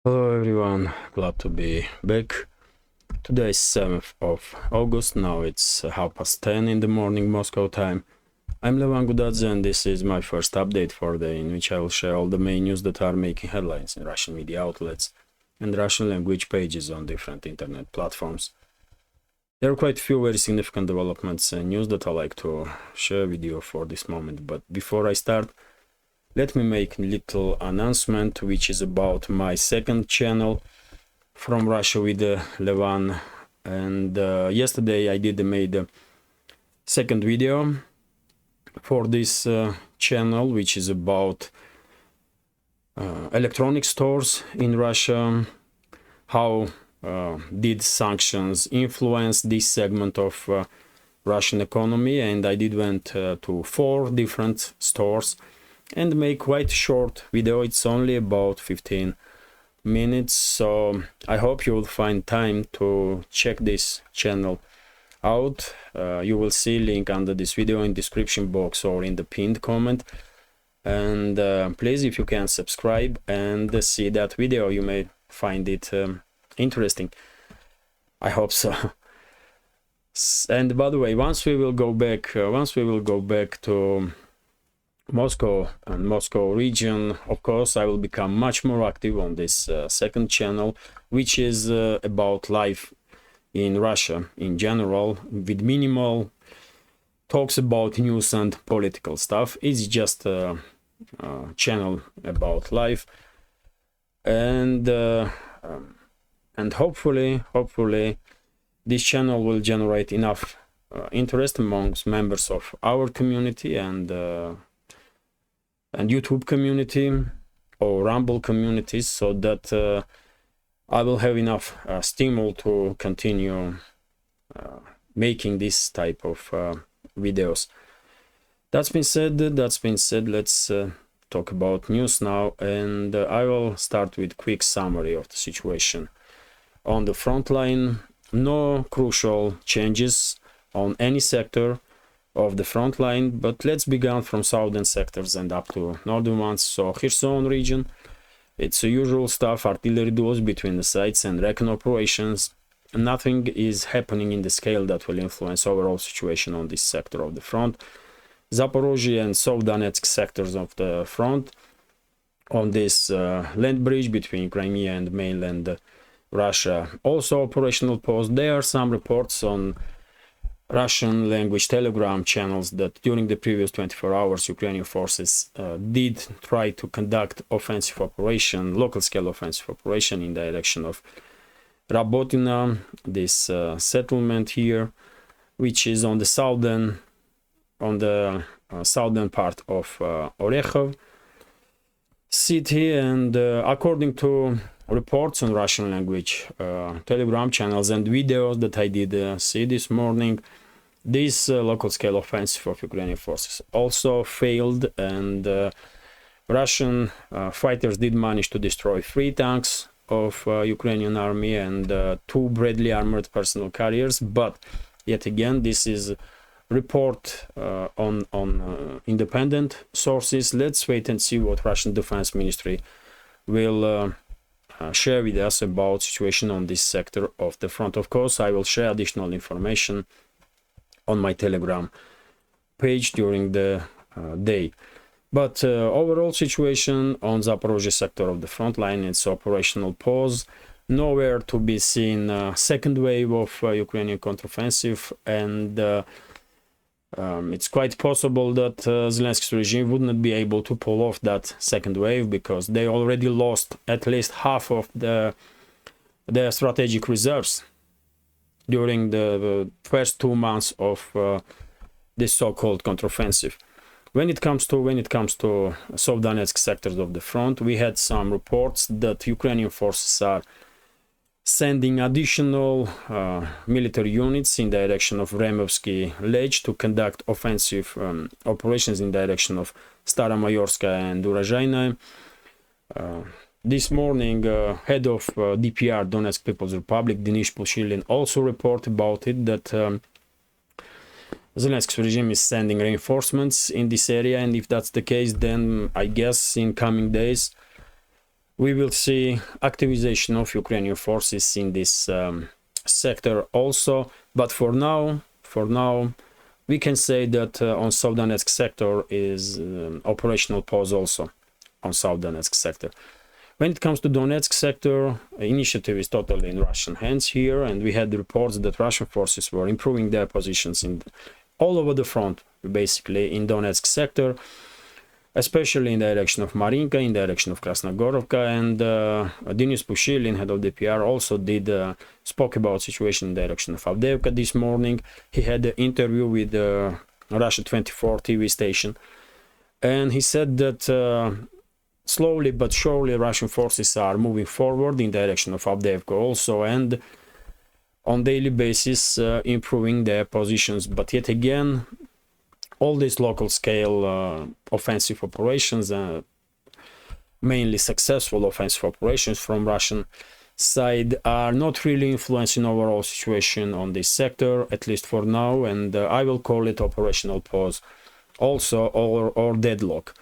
Hello everyone, glad to be back. Today is 7th of August, now it's 10:30 in the morning Moscow time. I'm Levan Gudadze and this is my first update for the day in which I will share all the main news that are making headlines in Russian media outlets and Russian language pages on different internet platforms. There are quite a few very significant developments and news that I like to share with you for this moment, but before I start, let me make a little announcement which is about my second channel from Russia with Levan. And yesterday I made a second video for this channel, which is about electronic stores in Russia. How did sanctions influence this segment of Russian economy? And I went to 4 different stores and make quite short video. It's only about 15 minutes, so I hope you will find time to check this channel out. You will see link under this video in description box or in the pinned comment, and please, if you can, subscribe and see that video. You may find it interesting. I hope so. And by the way, once we will go back to Moscow and Moscow region, of course, I will become much more active on this second channel, which is about life in Russia in general, with minimal talks about news and political stuff. It's just a channel about life, and hopefully this channel will generate enough interest amongst members of our community and YouTube community or Rumble communities, so that I will have enough stimul to continue making this type of videos. That's been said, let's talk about news now, and I will start with quick summary of the situation on the front line. No crucial changes on any sector of the front line, but let's begin from southern sectors and up to northern ones. So Kherson region, it's the usual stuff, artillery duels between the sides and recon operations. Nothing is happening in the scale that will influence overall situation on this sector of the front. Zaporozhye and South Donetsk sectors of the front, on this land bridge between Crimea and mainland Russia, also operational pause. There are some reports on Russian language Telegram channels that during the previous 24 hours Ukrainian forces did try to conduct offensive operation, local scale offensive operation in the direction of Rabotina, this settlement here, which is on the southern part of Orekhov city. And according to reports on Russian language Telegram channels and videos that I did see this morning, this local scale offensive of Ukrainian forces also failed, and Russian fighters did manage to destroy 3 tanks of Ukrainian army and 2 Bradley armored personnel carriers. But yet again, this is report on independent sources. Let's wait and see what Russian Defense Ministry will share with us about situation on this sector of the front. Of course, I will share additional information on my Telegram page during the day. But overall situation on Zaporozhye sector of the front line, it's operational pause. Nowhere to be seen second wave of Ukrainian counteroffensive, and it's quite possible that Zelensky's regime would not be able to pull off that second wave, because they already lost at least half of their strategic reserves during the first 2 months of this so-called counteroffensive. When it comes to South Donetsk sectors of the front, we had some reports that Ukrainian forces are sending additional military units in direction of Removsky Ledge to conduct offensive operations in direction of Staromayorskaya and Urozhaina. This morning, head of DPR, Donetsk People's Republic, Denis Pushilin, also reported about it, that Zelensky's regime is sending reinforcements in this area, and if that's the case, then I guess in coming days we will see activization of Ukrainian forces in this sector also. But for now, we can say that on South Donetsk sector is operational pause also on South Donetsk sector. When it comes to Donetsk sector, initiative is totally in Russian hands here, and we had reports that Russian forces were improving their positions in all over the front, basically in Donetsk sector, especially in the direction of Marinka, in the direction of Krasnogorovka, and Denis Pushilin, head of the PR, also spoke about situation in the direction of Avdiivka this morning. He had an interview with Russia 24 TV station, and he said that slowly but surely Russian forces are moving forward in the direction of Avdiivka also, and on daily basis improving their positions. But yet again, all these local scale offensive operations, mainly successful offensive operations from Russian side, are not really influencing overall situation on this sector, at least for now, and I will call it operational pause also, or deadlock.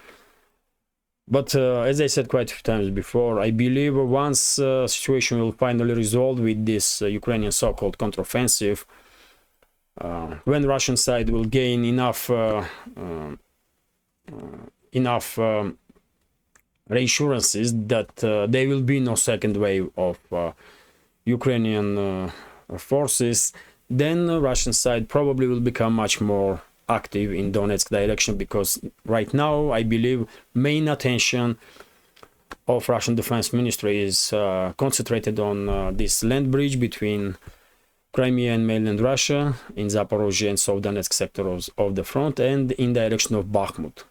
But as I said quite a few times before, I believe once situation will finally resolve with this Ukrainian so-called counteroffensive, when Russian side will gain enough reassurances that there will be no second wave of Ukrainian forces, then Russian side probably will become much more active in Donetsk direction, because right now I believe main attention of Russian Defense Ministry is concentrated on this land bridge between Crimea and mainland Russia in Zaporozhye and South Donetsk sectors of the front, and in direction of Bakhmut.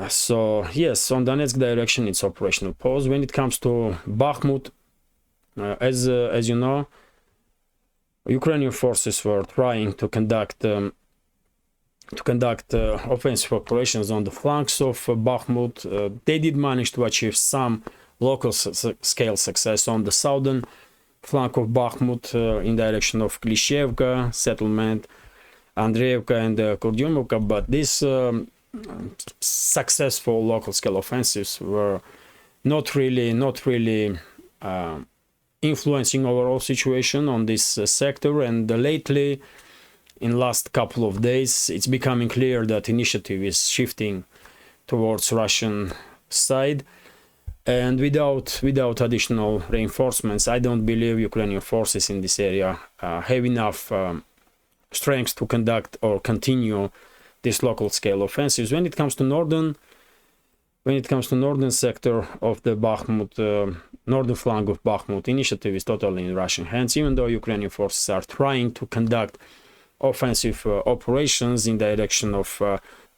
So yes, on Donetsk direction it's operational pause. When it comes to Bakhmut, as you know, Ukrainian forces were trying to conduct offensive operations on the flanks of Bakhmut. They did manage to achieve some local scale success on the southern flank of Bakhmut in direction of Klishevka settlement, Andreevka and Kurdyumovka, but these successful local scale offensives were not really influencing overall situation on this sector. And lately, in last couple of days, it's becoming clear that initiative is shifting towards Russian side, and without additional reinforcements, I don't believe Ukrainian forces in this area have enough strength to conduct or continue this local scale offensives. When it comes to northern sector of the Bakhmut, northern flank of Bakhmut, initiative is totally in Russian hands, even though Ukrainian forces are trying to conduct offensive operations in the direction of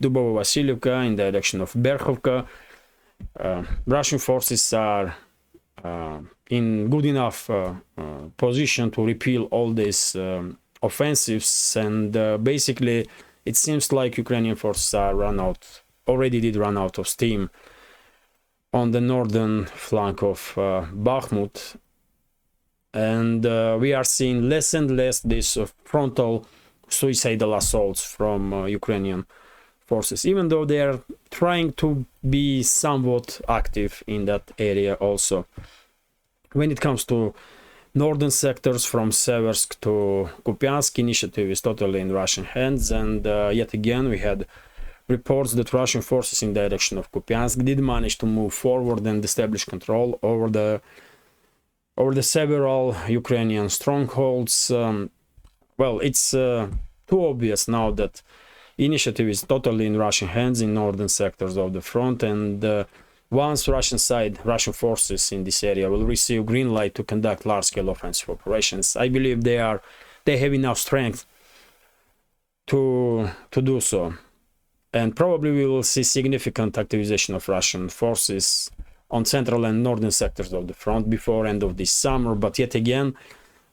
Dubovo-Vasilievka, in the direction of Berkhovka. Russian forces are in good enough position to repel all these offensives, and basically it seems like Ukrainian forces are already did run out of steam on the northern flank of Bakhmut, and we are seeing less and less this frontal suicidal assaults from Ukrainian forces, even though they are trying to be somewhat active in that area also. When it comes to northern sectors from Seversk to Kupiansk, initiative is totally in Russian hands, and yet again we had reports that Russian forces in the direction of Kupiansk did manage to move forward and establish control over the several Ukrainian strongholds. Well, it's too obvious now that initiative is totally in Russian hands in northern sectors of the front, and once Russian forces in this area will receive green light to conduct large-scale offensive operations, I believe they have enough strength to do so. And probably we will see significant activization of Russian forces on central and northern sectors of the front before end of this summer. But yet again,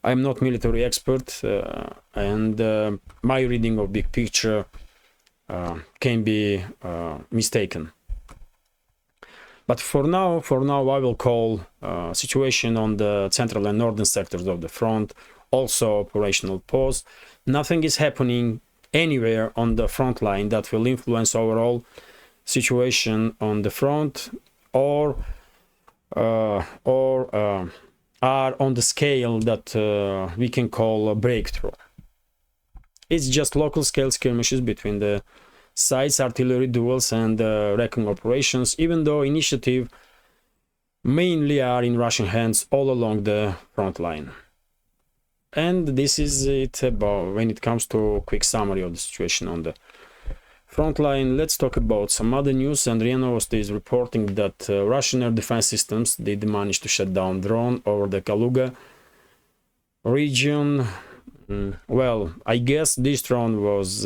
I'm not military expert, and my reading of big picture can be mistaken. But for now, I will call situation on the central and northern sectors of the front also operational pause. Nothing is happening anywhere on the front line that will influence overall situation on the front. or are on the scale that we can call a breakthrough. It's just local scale skirmishes between the sides, artillery duels and wrecking operations, even though initiative mainly are in Russian hands all along the front line. And this is it about when it comes to a quick summary of the situation on the front line. Let's talk about some other news. And RIA Novosti is reporting that Russian air defense systems did manage to shut down drone over the Kaluga region. Well, I guess this drone was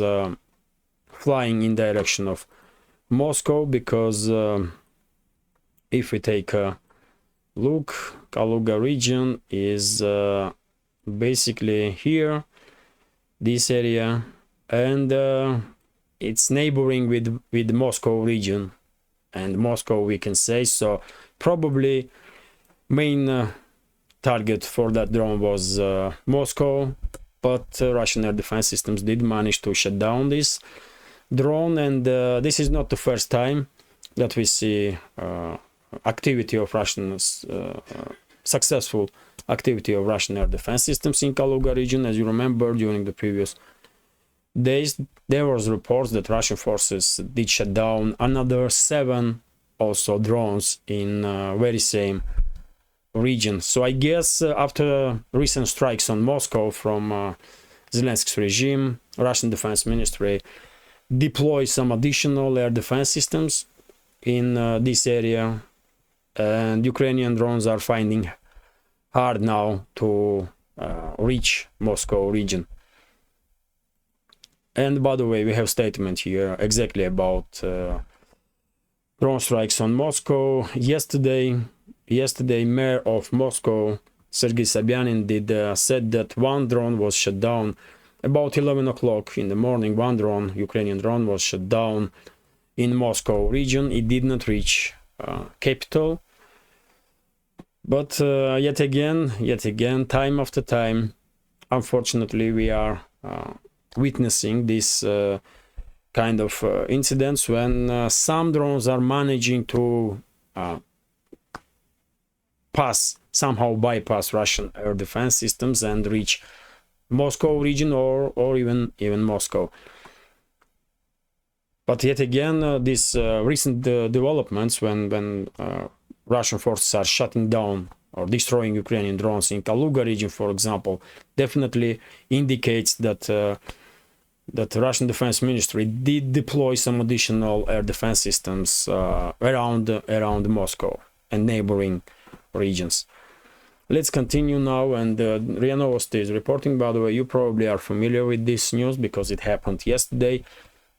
flying in direction of Moscow, because if we take a look, Kaluga region is basically here, this area, and it's neighboring with Moscow region, and Moscow we can say. So probably main target for that drone was Moscow, but Russian air defense systems did manage to shut down this drone, and this is not the first time that we see activity of Russians, successful activity of Russian air defense systems in Kaluga region. As you remember, during the previous days there was reports that Russian forces did shut down another 7 also drones in very same region. So I guess after recent strikes on Moscow from Zelensky's regime, Russian Defense Ministry deploy some additional air defense systems in this area, and Ukrainian drones are finding hard now to reach Moscow region. And by the way, we have statement here exactly about drone strikes on Moscow. Yesterday, Mayor of Moscow, Sergei Sobyanin, said that one drone was shut down about 11 o'clock in the morning. One drone, Ukrainian drone, was shut down in Moscow region. It did not reach capital. But yet again, time after time, unfortunately, we are witnessing this kind of incidents when some drones are managing to somehow bypass Russian air defense systems and reach Moscow region or even Moscow. But yet again, these recent developments when Russian forces are shutting down or destroying Ukrainian drones in Kaluga region, for example, definitely indicates that that the Russian Defense Ministry did deploy some additional air defense systems around Moscow and neighboring regions. Let's continue now, and RIA Novosti is reporting, by the way, you probably are familiar with this news because it happened yesterday.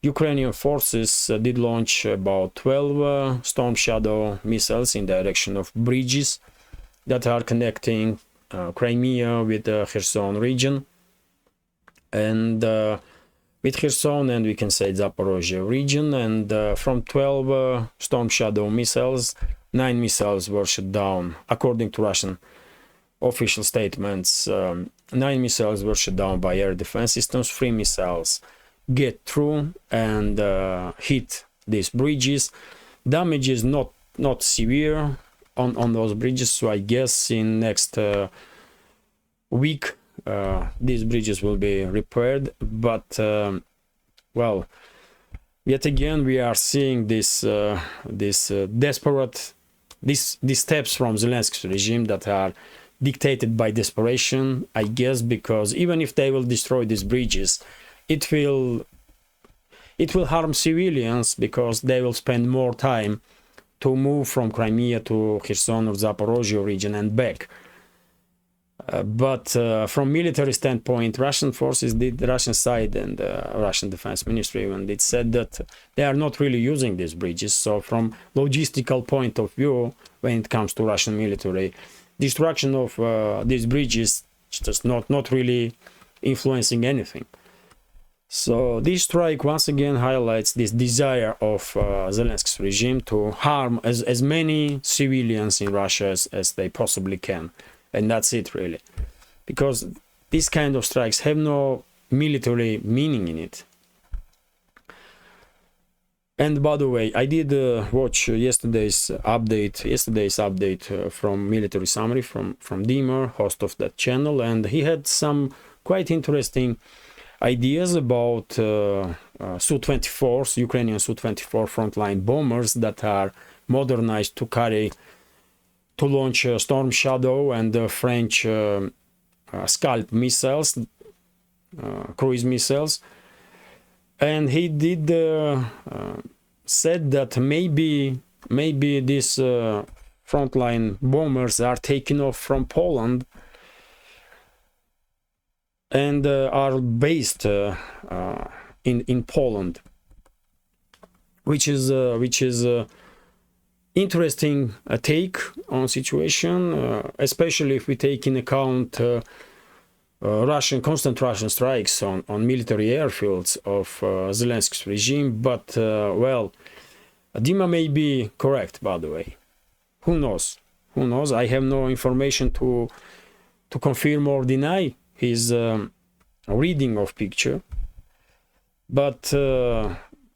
Ukrainian forces did launch about 12 Storm Shadow missiles in direction of bridges that are connecting Crimea with the Kherson region, and with Kherson, and we can say Zaporozhye region. And from 12 Storm Shadow missiles, 9 missiles were shot down. According to Russian official statements, 9 missiles were shot down by air defense systems. 3 missiles get through and hit these bridges. Damage is not severe on those bridges, so I guess in next week these bridges will be repaired. But well, yet again we are seeing these desperate steps from Zelensky's regime that are dictated by desperation, I guess, because even if they will destroy these bridges, it will harm civilians, because they will spend more time to move from Crimea to Kherson or Zaporozhye region and back. But from military standpoint, Russian forces Russian side and Russian Defense Ministry even did said that they are not really using these bridges. So from logistical point of view, when it comes to Russian military, destruction of these bridges just not really influencing anything. So this strike once again highlights this desire of Zelensky's regime to harm as many civilians in Russia as they possibly can. And that's it, really. Because these kind of strikes have no military meaning in it. And by the way, I did watch yesterday's update from Military Summary from Dimar, host of that channel, and he had some quite interesting ideas about Su-24s, Ukrainian Su-24 frontline bombers that are modernized to launch Storm Shadow and French Scalp missiles, cruise missiles. And he did said that maybe these frontline bombers are taken off from Poland and are based in Poland, which is interesting take on situation, especially if we take in account constant Russian strikes on military airfields of Zelensky's regime. But well, Dima may be correct, by the way. Who knows? Who knows? I have no information to confirm or deny his reading of picture. But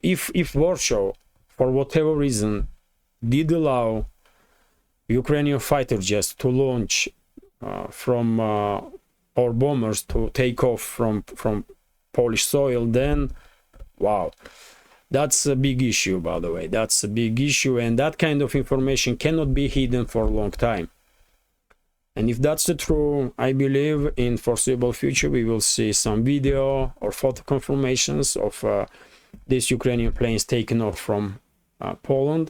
if Warsaw, for whatever reason, did allow Ukrainian fighter jets to launch or bombers to take off from Polish soil, then wow, that's a big issue, by the way. That's a big issue, and that kind of information cannot be hidden for a long time. And if that's the true, I believe in foreseeable future we will see some video or photo confirmations of these Ukrainian planes taken off from Poland.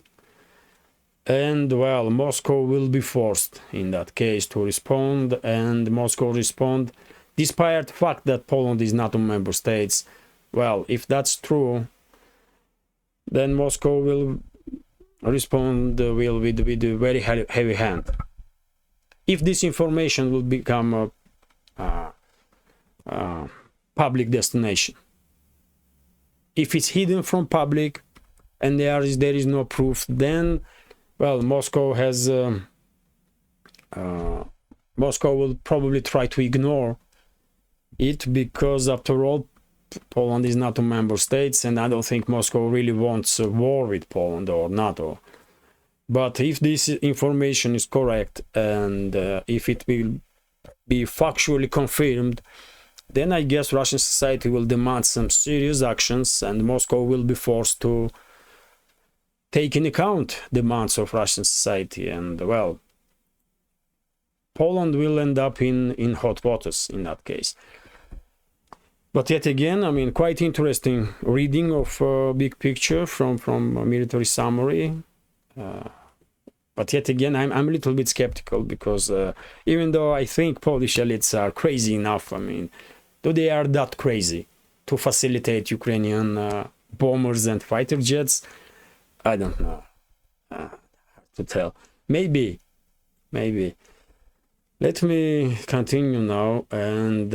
And well, Moscow will be forced in that case to respond, and Moscow respond despite the fact that Poland is NATO member states. Well, if that's true, then Moscow will respond with a very heavy hand. If this information will become a public destination, if it's hidden from public and there is no proof, then well, Moscow will probably try to ignore it, because after all, Poland is NATO member states, and I don't think Moscow really wants a war with Poland or NATO. But if this information is correct, and if it will be factually confirmed, then I guess Russian society will demand some serious actions, and Moscow will be forced to take in account demands of Russian society. And well, Poland will end up in hot waters in that case. But yet again, I mean, quite interesting reading of big picture from Military Summary. But yet again, I'm a little bit skeptical, because even though I think Polish elites are crazy enough, I mean, though they are that crazy to facilitate Ukrainian bombers and fighter jets, I don't know to tell. Maybe. Let me continue now. And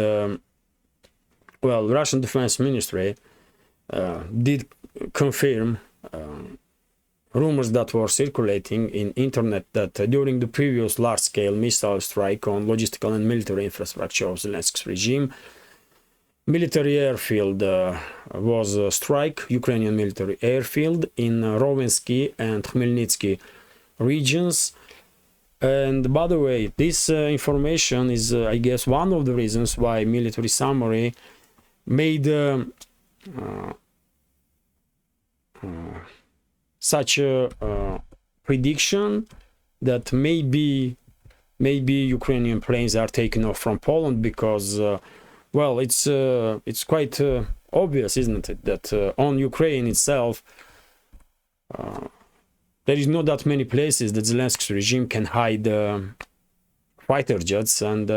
well, Russian Defense Ministry did confirm rumors that were circulating in internet that during the previous large-scale missile strike on logistical and military infrastructure of Zelensky's regime, military airfield was struck, Ukrainian military airfield in Rovensky and Khmelnytsky regions. And by the way, this information is, I guess, one of the reasons why Military Summary made such a prediction that maybe Ukrainian planes are taken off from Poland, because well, it's quite obvious, isn't it, that on Ukraine itself there is not that many places that Zelensky's regime can hide fighter jets and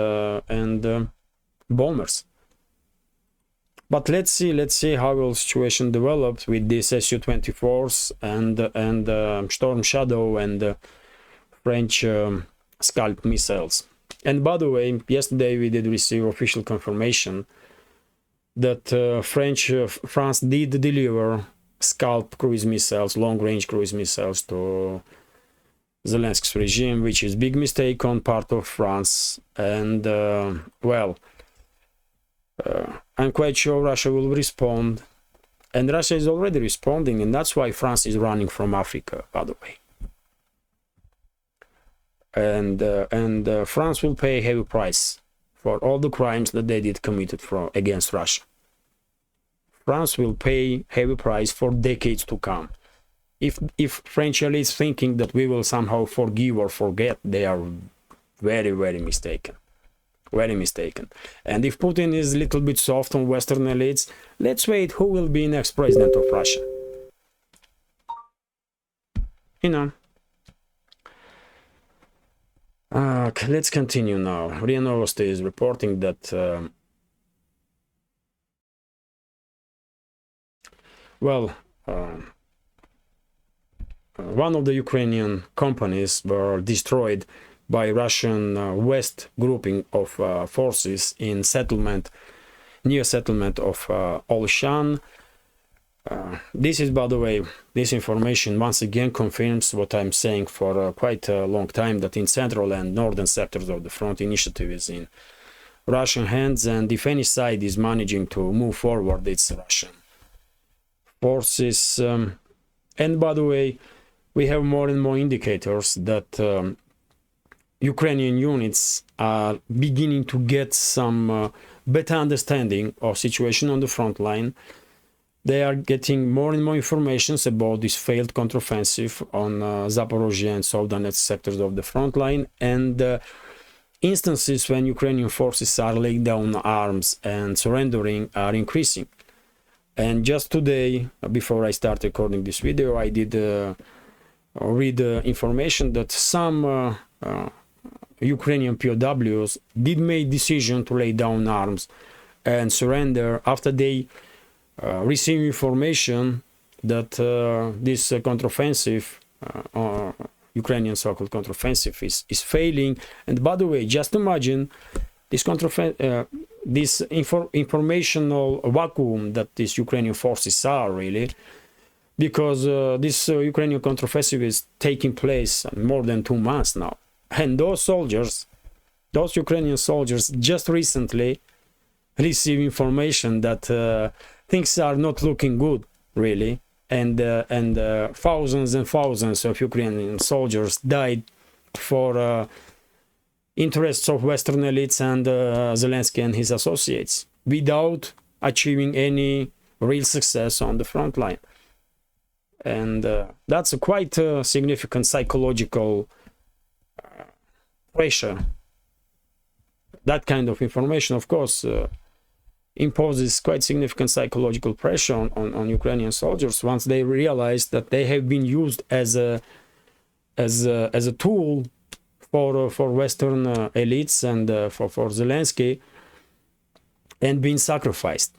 bombers. But let's see how will situation develops with these Su-24s and Storm Shadow and French Scalp missiles. And by the way, yesterday we did receive official confirmation that France did deliver Scalp cruise missiles, long-range cruise missiles, to Zelensky's regime, which is big mistake on part of France. And well, I'm quite sure Russia will respond, And Russia is already responding, and that's why France is running from Africa, by the way. And France will pay a heavy price for all the crimes that they did committed against Russia. France will pay heavy price for decades to come. If French elites thinking that we will somehow forgive or forget, they are very, very mistaken. Very mistaken. And if Putin is a little bit soft on Western elites, let's wait who will be next president of Russia. You know. Okay, let's continue now. RIA Novosti is reporting that one of the Ukrainian companies were destroyed by Russian West grouping of forces in near settlement of Olshan. This is, by the way, this information once again confirms what I'm saying for quite a long time, that in central and northern sectors of the front, initiative is in Russian hands, and if any side is managing to move forward, it's Russian forces. And by the way, we have more and more indicators that Ukrainian units are beginning to get some better understanding of situation on the front line. They are getting more and more information about this failed counteroffensive on Zaporozhye and Donetsk sectors of the front line, and instances when Ukrainian forces are laying down arms and surrendering are increasing. And just today, before I start recording this video, I did read information that some Ukrainian POWs did make decision to lay down arms and surrender after they receive information that this counteroffensive, Ukrainian so-called counteroffensive, is failing. And by the way, just imagine this informational vacuum that these Ukrainian forces are really, because this Ukrainian counteroffensive is taking place more than 2 months now. And those soldiers, those Ukrainian soldiers, just recently received information that things are not looking good, really, and thousands and thousands of Ukrainian soldiers died for interests of Western elites and Zelensky and his associates, without achieving any real success on the front line. And that's a quite significant psychological pressure. That kind of information, of course, imposes quite significant psychological pressure on Ukrainian soldiers once they realize that they have been used as a tool for Western elites and for Zelensky, and being sacrificed.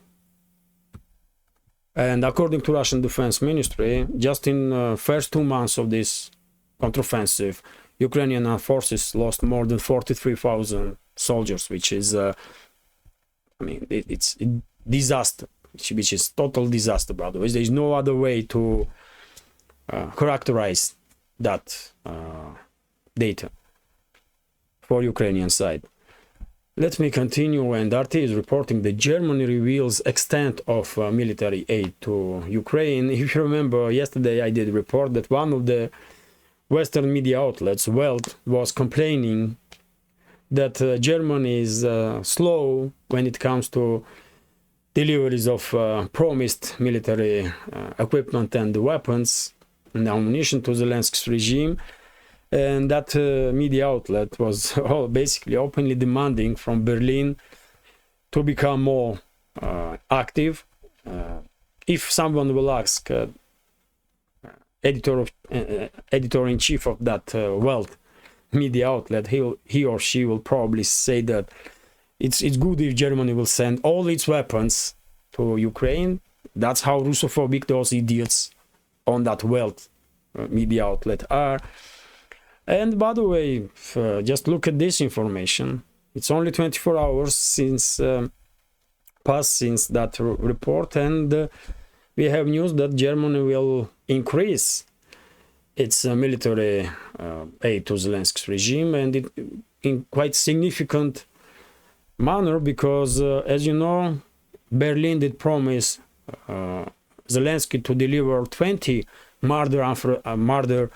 And according to Russian Defense Ministry, just in first 2 months of this counteroffensive, Ukrainian forces lost more than 43,000 soldiers, which is it's a disaster, which is total disaster, by the way. There is no other way to characterize that data for Ukrainian side. Let me continue, and RT is reporting that Germany reveals extent of military aid to Ukraine. If you remember, yesterday I did report that one of the Western media outlets, Welt, was complaining that Germany is slow when it comes to deliveries of promised military equipment and weapons and ammunition to Zelensky's regime. And that media outlet was basically openly demanding from Berlin to become more active. If someone will ask editor-in-chief of that Welt media outlet, he or she will probably say that it's good if Germany will send all its weapons to Ukraine. That's how Russophobic those idiots on that Welt media outlet are. And by the way, just look at this information. It's only 24 hours since that report, and we have news that Germany will increase its military aid to Zelensky's regime, and it in quite significant manner, because as you know, Berlin did promise Zelensky to deliver 20 Marder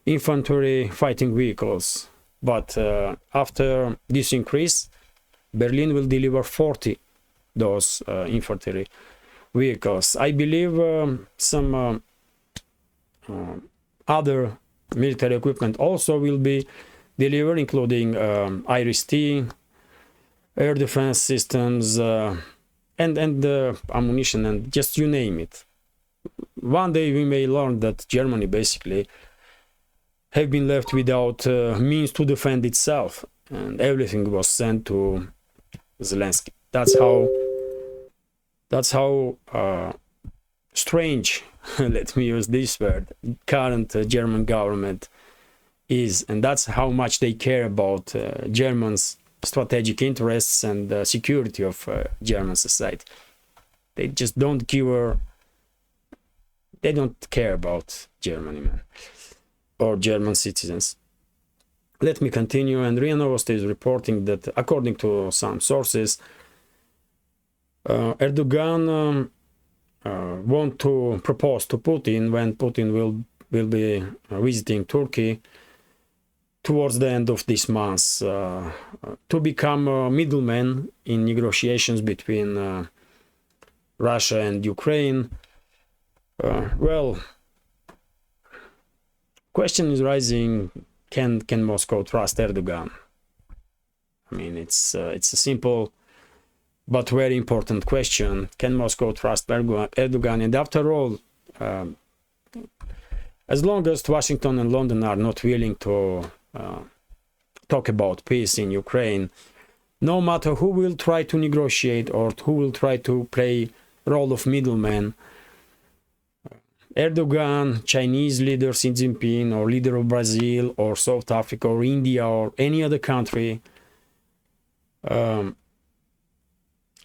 infantry fighting vehicles. But after this increase, Berlin will deliver 40 those infantry vehicles. I believe some other military equipment also will be delivered, including Iris-T, air defense systems, and ammunition, and just you name it. One day we may learn that Germany basically have been left without means to defend itself, and everything was sent to Zelensky. That's how strange, let me use this word, current German government is, and that's how much they care about Germans' strategic interests and security of German society. They just don't they don't care about Germany, man, or German citizens. Let me continue, and RIA Novosti is reporting that according to some sources, Erdogan want to propose to Putin when Putin will be visiting Turkey towards the end of this month, to become a middleman in negotiations between Russia and Ukraine. Well, question is rising: can Moscow trust Erdogan? I mean, it's a simple but very important question. Can Moscow trust Erdogan? And after all, as long as Washington and London are not willing to talk about peace in Ukraine, no matter who will try to negotiate or who will try to play role of middleman, Erdogan, Chinese leader Xi Jinping, or leader of Brazil or South Africa or India or any other country,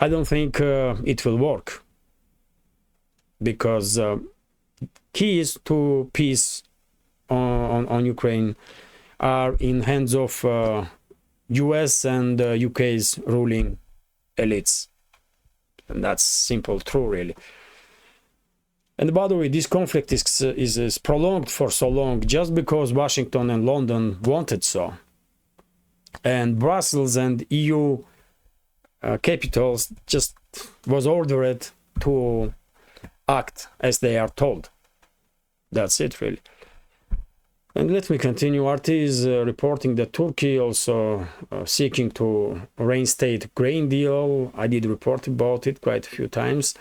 I don't think it will work, because keys to peace on Ukraine are in hands of US and UK's ruling elites. And that's simple true, really. And by the way, this conflict is prolonged for so long just because Washington and London wanted so. And Brussels and EU capitals just was ordered to act as they are told. That's it, really. And let me continue. RT is reporting that Turkey also seeking to reinstate grain deal. I did report about it quite a few times.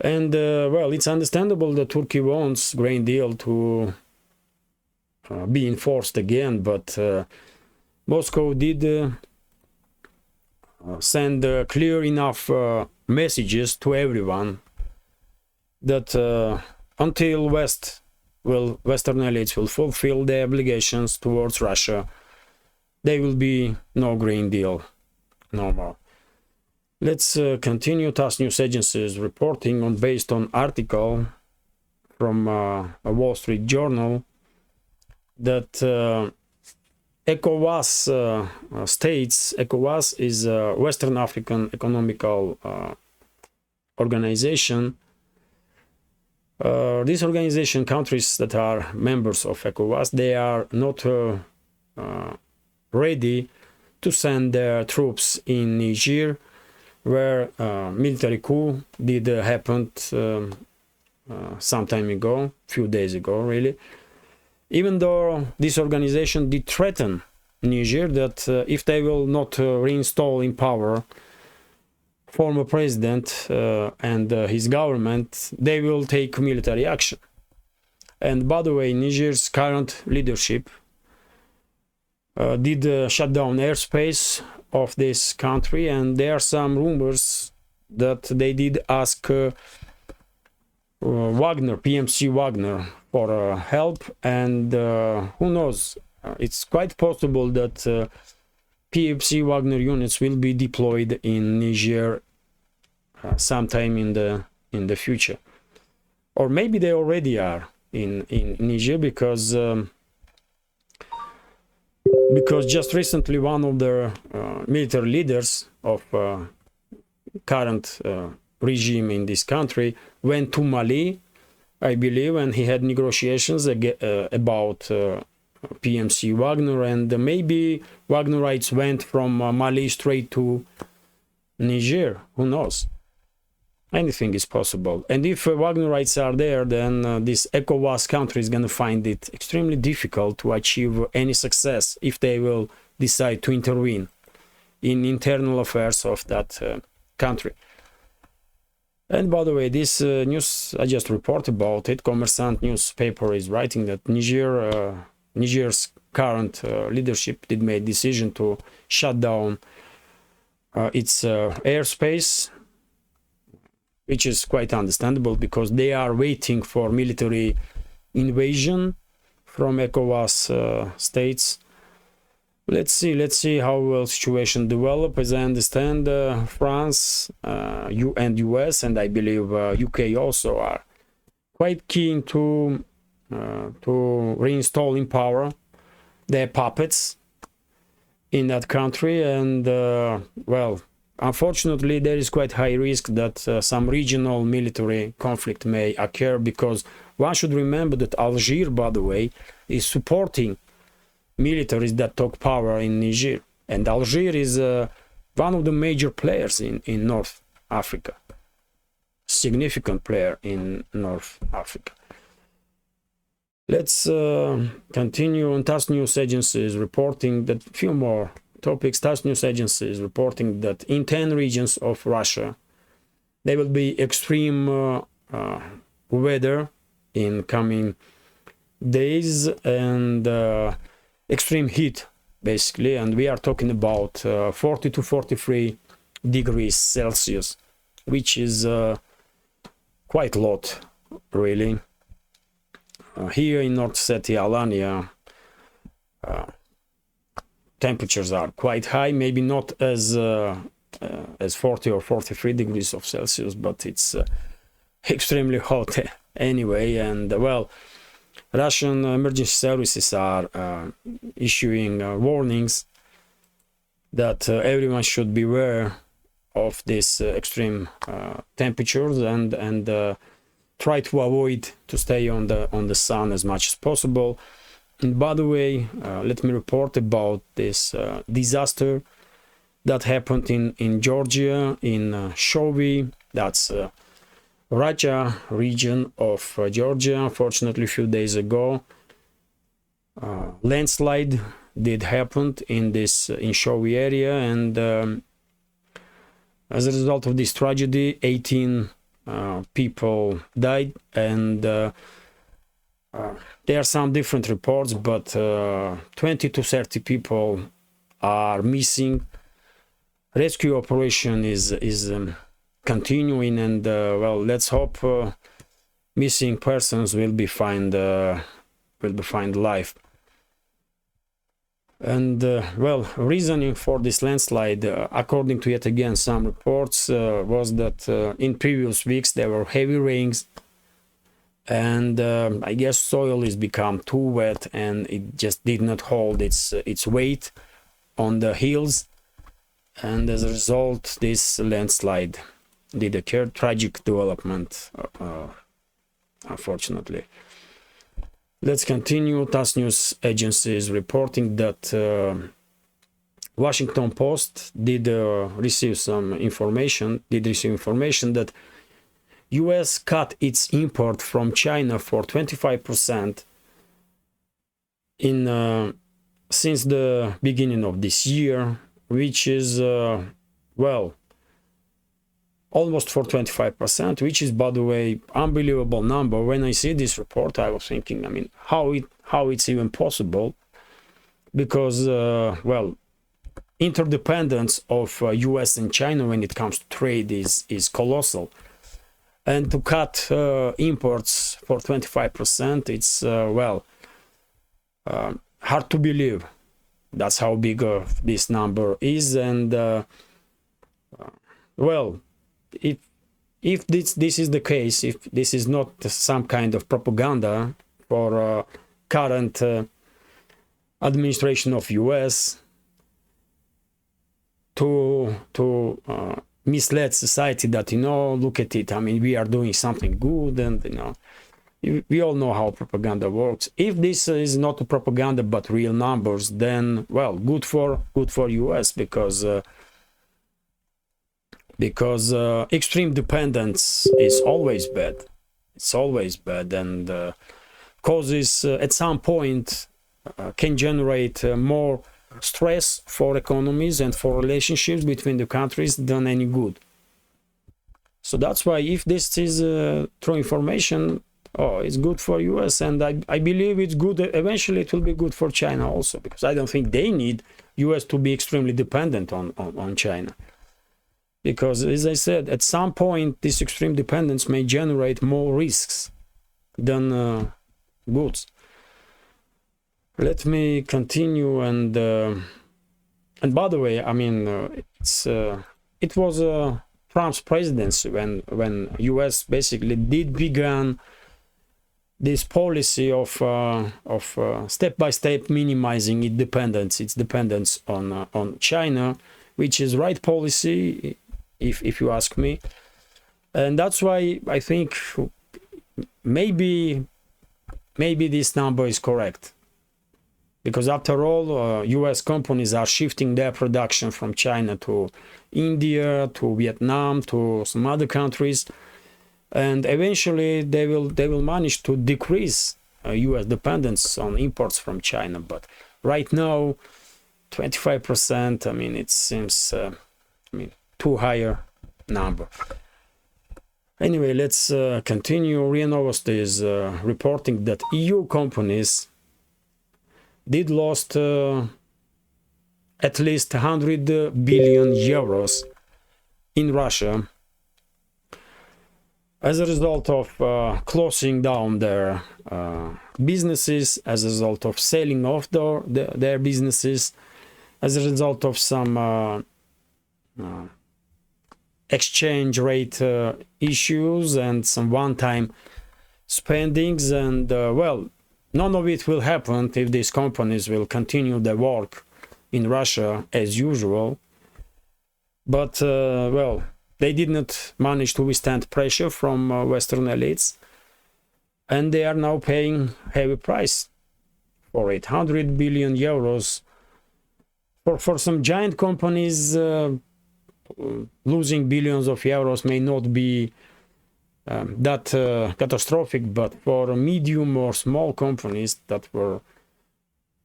And well, it's understandable that Turkey wants grain deal to be enforced again, but Moscow did send clear enough messages to everyone that until Western elites will fulfill their obligations towards Russia, there will be no grain deal no more. Let's continue. TASS News Agency is reporting based on article from a Wall Street Journal that ECOWAS states, ECOWAS is a Western African Economical Organization. This organization, countries that are members of ECOWAS, they are not ready to send their troops in Niger, where military coup did happen some time ago, few days ago, really. Even though this organization did threaten Niger that if they will not reinstall in power former president and his government, they will take military action. And by the way, Niger's current leadership did shut down airspace of this country, and there are some rumors that they did ask Wagner, PMC Wagner, for help, and who knows, it's quite possible that PMC Wagner units will be deployed in Niger sometime in the future, or maybe they already are in Niger, because just recently one of the military leaders of current regime in this country, went to Mali, I believe, and he had negotiations about PMC Wagner, and maybe Wagnerites went from Mali straight to Niger. Who knows? Anything is possible. And if Wagnerites are there, then this ECOWAS country is going to find it extremely difficult to achieve any success if they will decide to intervene in internal affairs of that country. And by the way, this news, I just report about it. Commerçant newspaper is writing that Niger's current leadership did make decision to shut down its airspace, which is quite understandable because they are waiting for military invasion from ECOWAS states. Let's see how will situation develop. As I understand, France and US, and I believe UK also are quite keen to reinstall in power their puppets in that country. And well, unfortunately, there is quite high risk that some regional military conflict may occur, because one should remember that Algeria, by the way, is supporting militaries that took power in Niger. And Algeria is one of the major players in North Africa, significant player in North Africa. Let's continue on. TASS News Agency is reporting that few more topics. TASS News Agency is reporting that in 10 regions of Russia, there will be extreme weather in coming days, and extreme heat, basically. And we are talking about 40 to 43 degrees Celsius, which is quite a lot, really. Here in North Ossetia, Alania, temperatures are quite high, maybe not as 40 or 43 degrees of Celsius, but it's extremely hot anyway. And well, Russian emergency services are issuing warnings that everyone should beware of these extreme temperatures and try to avoid to stay on the sun as much as possible. And by the way, let me report about this disaster that happened in Georgia, in Shovi. That's Raja region of Georgia. Unfortunately, a few days ago, landslide did happen in Shovi area, and as a result of this tragedy, 18 people died, and there are some different reports, but 20 to 30 people are missing. Rescue operation is continuing, and well, let's hope missing persons will be found alive. And well, reasoning for this landslide, according to yet again some reports, was that in previous weeks there were heavy rains, and I guess soil is become too wet, and it just did not hold its weight on the hills, and as a result this landslide did occur. Tragic development, unfortunately. Let's continue. TASS News Agency is reporting that Washington Post did receive information that US cut its import from China for 25% since the beginning of this year, which is well, almost for 25%, which is, by the way, unbelievable number. When I see this report, I was thinking, I mean, how it's even possible, because well, interdependence of US and China when it comes to trade is colossal, and to cut imports for 25%, it's well, hard to believe. That's how big this number is. And well, if this is the case, if this is not some kind of propaganda for current administration of US to misled society that, you know, look at it, I mean, we are doing something good, and, you know, we all know how propaganda works. If this is not a propaganda but real numbers, then, well, good for US, because extreme dependence is always bad. It's always bad, and causes at some point can generate more stress for economies and for relationships between the countries than any good. So that's why, if this is true information, it's good for US, and I believe it's good. Eventually it will be good for China also, because I don't think they need US to be extremely dependent on China. Because, as I said, at some point this extreme dependence may generate more risks than goods. Let me continue, and by the way, I mean, it was Trump's presidency when US basically did began this policy of step-by-step minimizing its dependence on China, which is right policy, if you ask me. And that's why I think maybe this number is correct, because after all, US companies are shifting their production from China to India, to Vietnam, to some other countries, and eventually they will manage to decrease US dependence on imports from China. But right now, 25%, I mean, it seems too higher number. Anyway, let's continue. RIA Novosti is reporting that EU companies did lost at least 100 billion euros in Russia as a result of closing down their businesses, as a result of selling off their businesses, as a result of some exchange rate issues and some one-time spendings. And well, none of it will happen if these companies will continue their work in Russia as usual. But well, they did not manage to withstand pressure from Western elites, and they are now paying heavy price for it. 100 billion euros for some giant companies. Losing billions of euros may not be that catastrophic, but for medium or small companies that were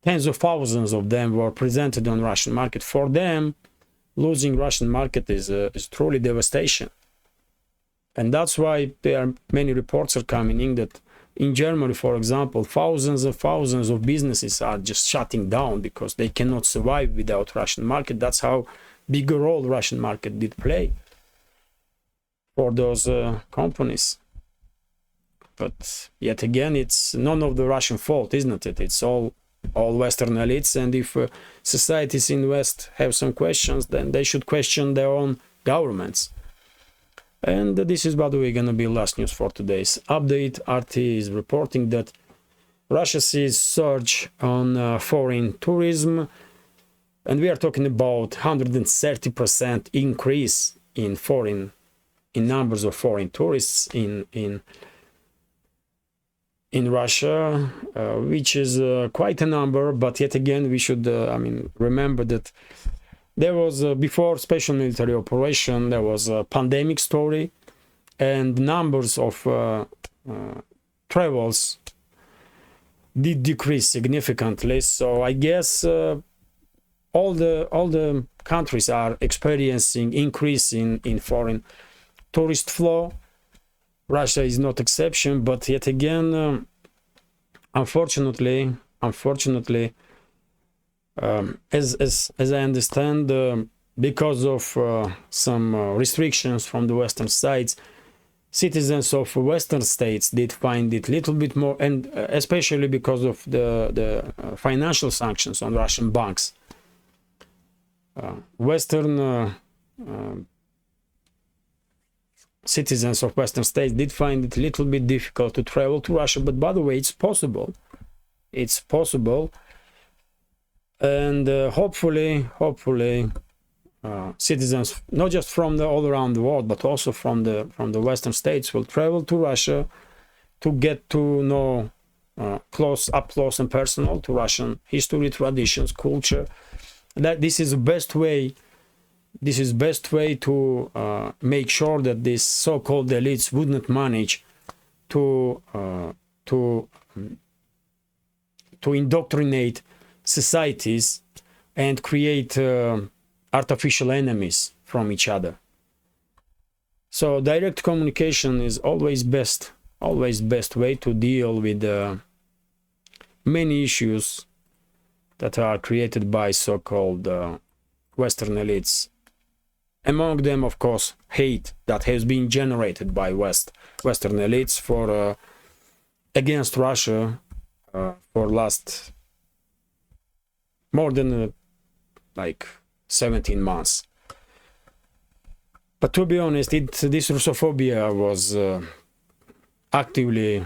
tens of thousands of them were presented on Russian market, for them losing Russian market is truly devastation. And that's why there are many reports are coming in that in Germany, for example, thousands and thousands of businesses are just shutting down because they cannot survive without Russian market. That's how big a role Russian market did play for those companies. But yet again, it's none of the Russian fault, isn't it? It's all Western elites, and if societies in West have some questions, then they should question their own governments. And this is, by the way, gonna be last news for today's update. RT is reporting that Russia sees surge on foreign tourism, and we are talking about 130% increase in numbers of foreign tourists in Russia, which is quite a number. But yet again, we should remember that there was before special military operation, there was a pandemic story, and numbers of travels did decrease significantly. So I guess all the countries are experiencing increase in foreign tourist flow. Russia is not exception, but yet again, unfortunately, as I understand, because of some restrictions from the Western sides, citizens of Western states did find it a little bit more, and especially because of the financial sanctions on Russian banks. Western citizens of Western states did find it a little bit difficult to travel to Russia, but by the way, it's possible. And hopefully citizens, not just from all around the world, but also from the Western states, will travel to Russia to get to know up close and personal to Russian history, traditions, culture. That this is the best way. This is best way to make sure that these so-called elites would not manage to indoctrinate societies and create artificial enemies from each other. So direct communication is always best way to deal with many issues that are created by so-called Western elites. Among them, of course, hate that has been generated by Western elites for against Russia for last more than like 17 months. But to be honest, this Russophobia was actively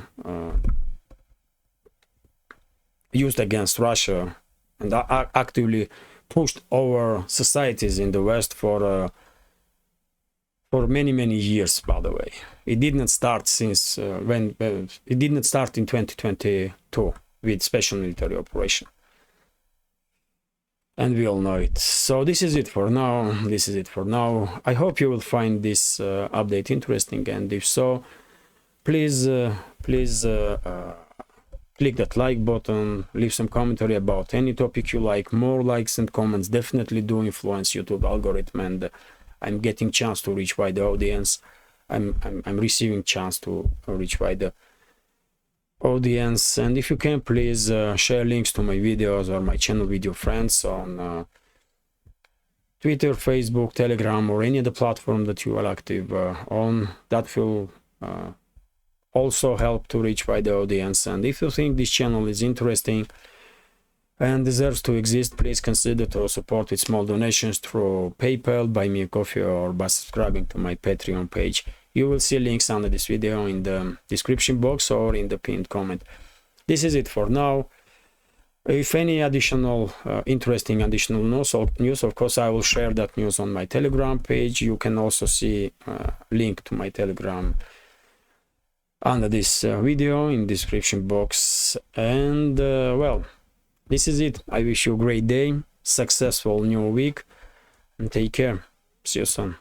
used against Russia and actively pushed over societies in the West for many years. By the way, it did not start since it did not start in 2022 with special military operation, and we all know it. So this is it for now. I hope you will find this update interesting, and if so, please click that like button, leave some commentary about any topic you like. More likes and comments definitely do influence YouTube algorithm, and I'm getting chance to reach wider audience. I'm receiving chance to reach wider audience. And if you can, please share links to my videos or my channel with your friends on Twitter, Facebook, Telegram, or any other platform that you are active on. That will also help to reach wider audience. And if you think this channel is interesting and deserves to exist, please consider to support with small donations through PayPal, Buy Me a Coffee, or by subscribing to my Patreon page. You will see links under this video in the description box or in the pinned comment. This is it for now. If any additional interesting additional news, of course, I will share that news on my Telegram page. You can also see link to my Telegram under this video in the description box. And well, this is it. I wish you a great day, successful new week, and take care. See you soon.